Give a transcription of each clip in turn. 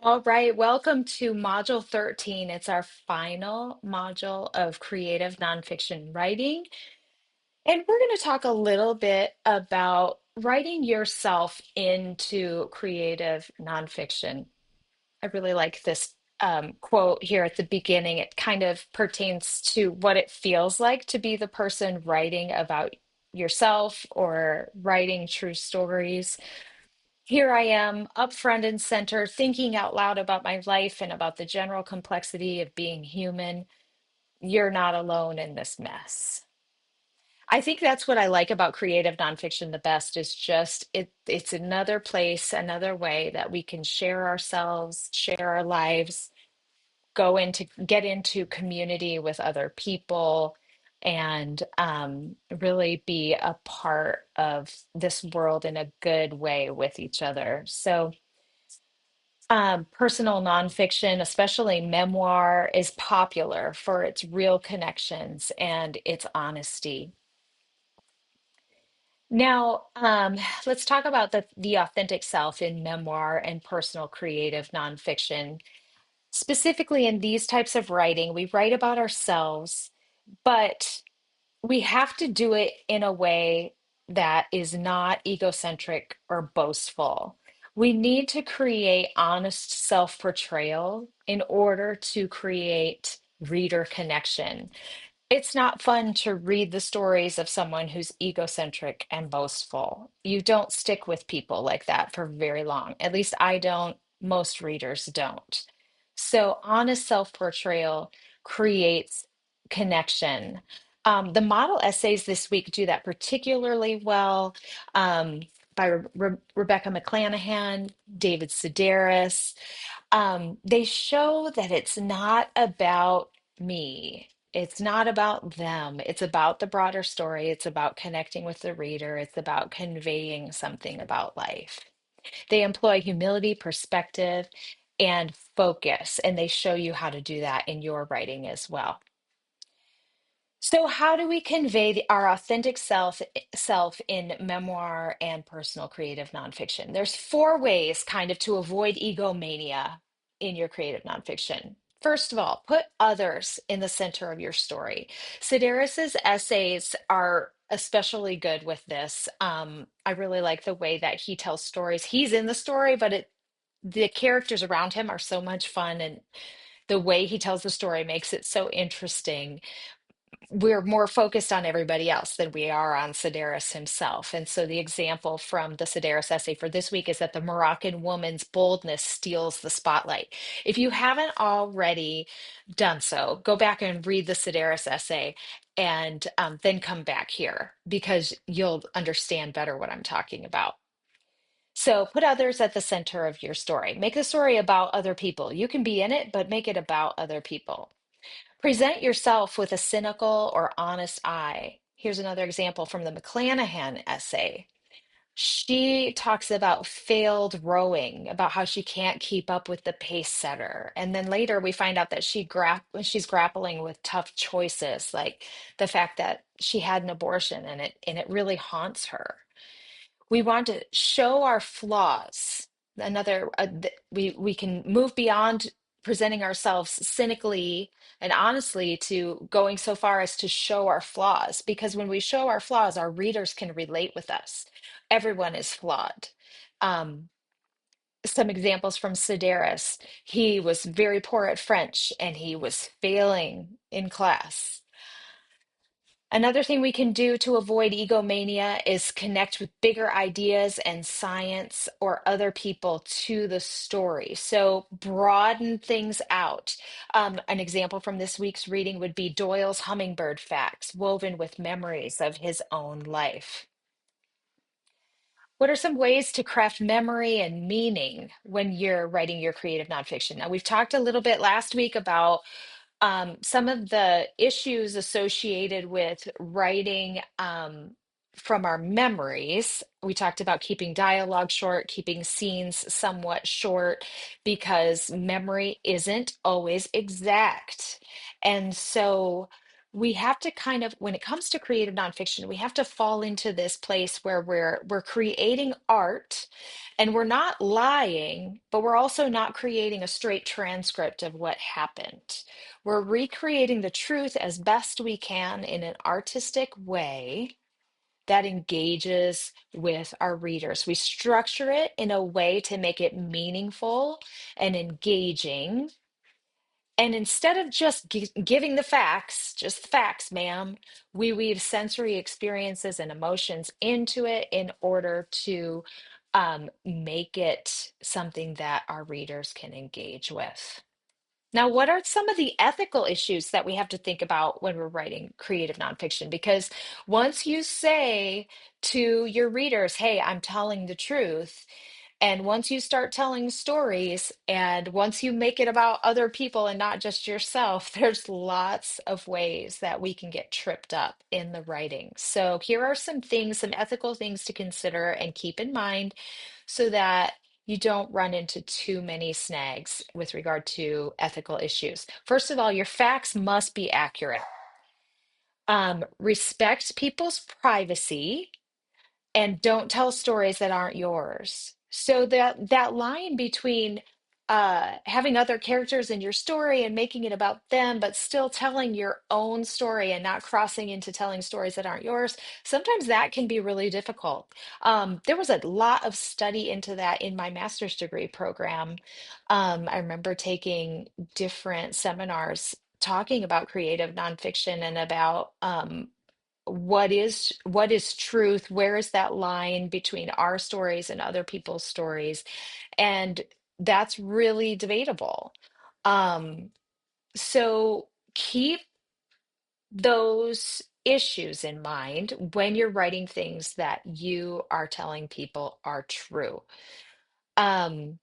All right, welcome to Module 13. It's our final module of creative nonfiction writing. And we're going to talk a little bit about writing yourself into creative nonfiction. I really like this quote here at the beginning. It kind of pertains to what it feels like to be the person writing about yourself or writing true stories. Here I am, up front and center, thinking out loud about my life and about the general complexity of being human. You're not alone in this mess. I think that's what I like about creative nonfiction the best is just it's another place, another way that we can share ourselves, share our lives, get into community with other people and really be a part of this world in a good way with each other. So personal nonfiction, especially memoir, is popular for its real connections and its honesty. Now, let's talk about the authentic self in memoir and personal creative nonfiction. Specifically, in these types of writing, we write about ourselves, but we have to do it in a way that is not egocentric or boastful. We need to create honest self portrayal in order to create reader connection. It's not fun to read the stories of someone who's egocentric and boastful. You don't stick with people like that for very long. At least I don't, most readers don't. So, honest self portrayal creates connection. The model essays this week do that particularly well by Rebecca McClanahan, David Sedaris. They show that it's not about me. It's not about them. It's about the broader story. It's about connecting with the reader. It's about conveying something about life. They employ humility, perspective, and focus, and they show you how to do that in your writing as well. So, how do we convey our authentic self in memoir and personal creative nonfiction? There's four ways kind of to avoid egomania in your creative nonfiction. First of all, put others in the center of your story. Sedaris's essays are especially good with this. I really like the way that he tells stories. He's in the story, but the characters around him are so much fun, and the way he tells the story makes it so interesting. We're more focused on everybody else than we are on Sedaris himself. And so the example from the Sedaris essay for this week is that the Moroccan woman's boldness steals the spotlight. If you haven't already done so, go back and read the Sedaris essay and then come back here because you'll understand better what I'm talking about. So put others at the center of your story. Make the story about other people. You can be in it, but make it about other people. Present yourself with a cynical or honest eye. Here's another example from the McClanahan essay. She talks about failed rowing, about how she can't keep up with the pace setter. And then later we find out that she's grappling with tough choices, like the fact that she had an abortion and it really haunts her. We want to show our flaws. We can move beyond presenting ourselves cynically and honestly to going so far as to show our flaws, because when we show our flaws, our readers can relate with us. Everyone is flawed. Um, some examples from Sedaris. He was very poor at French and he was failing in class. Another thing we can do to avoid egomania is connect with bigger ideas and science or other people to the story. So broaden things out. An example from this week's reading would be Doyle's hummingbird facts, woven with memories of his own life. What are some ways to craft memory and meaning when you're writing your creative nonfiction? Now, we've talked a little bit last week about some of the issues associated with writing from our memories. We talked about keeping dialogue short, keeping scenes somewhat short, because memory isn't always exact. And so we have to kind of, when it comes to creative nonfiction, we have to fall into this place where we're creating art and we're not lying, but we're also not creating a straight transcript of what happened. We're recreating the truth as best we can in an artistic way that engages with our readers. We structure it in a way to make it meaningful and engaging, and instead of just giving the facts, just the facts, ma'am, we weave sensory experiences and emotions into it in order to make it something that our readers can engage with. Now, what are some of the ethical issues that we have to think about when we're writing creative nonfiction? Because once you say to your readers, hey, I'm telling the truth, and once you start telling stories, and once you make it about other people and not just yourself, there's lots of ways that we can get tripped up in the writing. So, here are some things, some ethical things to consider and keep in mind so that you don't run into too many snags with regard to ethical issues. First of all, your facts must be accurate. Respect people's privacy and don't tell stories that aren't yours. So that line between having other characters in your story and making it about them, but still telling your own story and not crossing into telling stories that aren't yours, sometimes that can be really difficult. There was a lot of study into that in my master's degree program. I remember taking different seminars talking about creative nonfiction and about what is truth, where is that line between our stories and other people's stories, and that's really debatable. Um so keep those issues in mind when you're writing things that you are telling people are true. um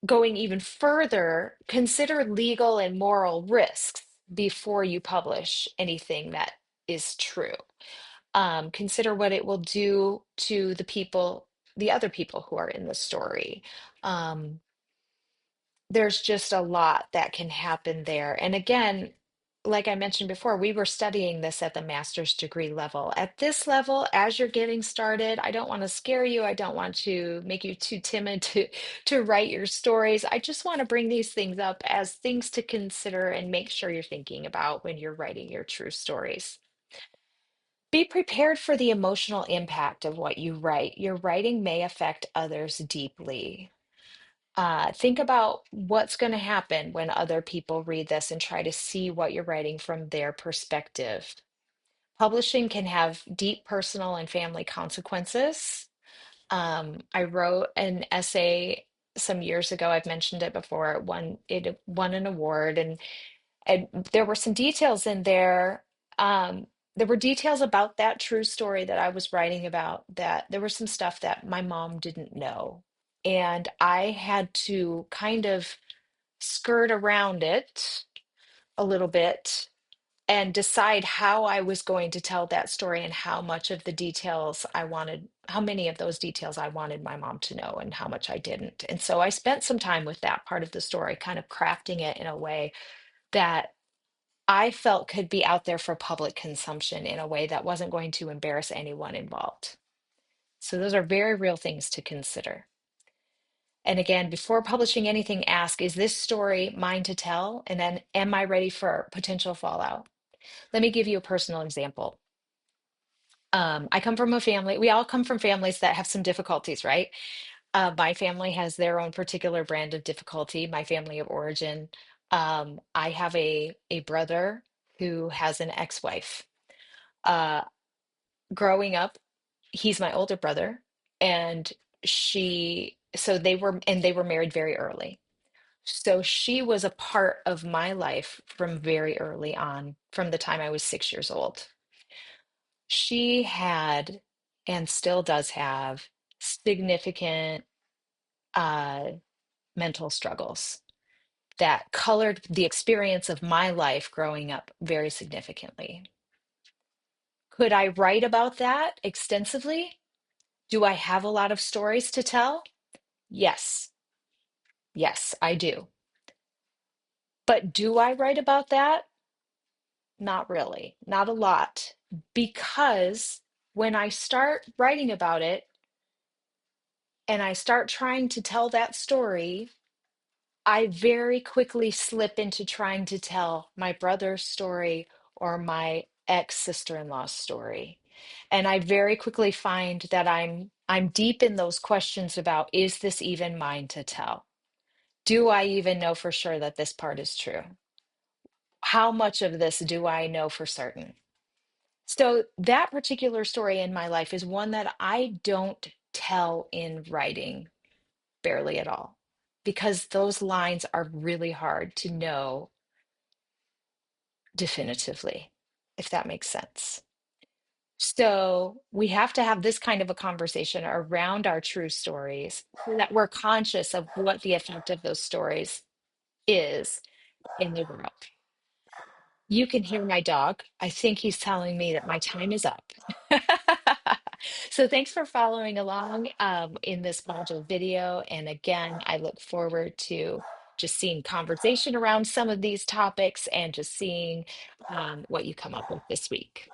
Going even further, consider legal and moral risks before you publish anything that is true. Consider what it will do to the people, the other people who are in the story. Um, there's just a lot that can happen there. And again, like I mentioned before, we were studying this at the master's degree level. At this level, as you're getting started, I don't want to scare you. I don't want to make you too timid to write your stories. I just want to bring these things up as things to consider and make sure you're thinking about when you're writing your true stories. Be prepared for the emotional impact of what you write. Your writing may affect others deeply. Think about what's going to happen when other people read this and try to see what you're writing from their perspective. Publishing can have deep personal and family consequences. I wrote an essay some years ago. I've mentioned it before. It won an award, and there were some details in there. There were details about that true story that I was writing about, that there was some stuff that my mom didn't know. And I had to kind of skirt around it a little bit and decide how I was going to tell that story and how much of the details I wanted, how many of those details I wanted my mom to know and how much I didn't. And so I spent some time with that part of the story, kind of crafting it in a way that I felt could be out there for public consumption in a way that wasn't going to embarrass anyone involved. So those are very real things to consider. And again, before publishing anything, ask, is this story mine to tell? And then, am I ready for potential fallout? Let me give you a personal example. I come from a family, we all come from families that have some difficulties, right? My family has their own particular brand of difficulty, my family of origin. I have a brother who has an ex-wife. Uh, Growing up, he's my older brother, and they were married very early. So she was a part of my life from very early on, from the time I was 6 years old. She had, and still does have, significant uh, mental struggles that colored the experience of my life growing up very significantly. Could I write about that extensively? Do I have a lot of stories to tell? Yes. Yes, I do. But do I write about that? not really, not a lot, because when I start writing about it and I start trying to tell that story, I very quickly slip into trying to tell my brother's story or my ex sister-in-law's story. And I very quickly find that I'm deep in those questions about, is this even mine to tell? Do I even know for sure that this part is true? How much of this do I know for certain? So that particular story in my life is one that I don't tell in writing barely at all, because those lines are really hard to know definitively, if that makes sense. So we have to have this kind of a conversation around our true stories so that we're conscious of what the effect of those stories is in the world. You can hear my dog. I think he's telling me that my time is up. So thanks for following along in this module video. And again, I look forward to just seeing conversation around some of these topics and just seeing what you come up with this week.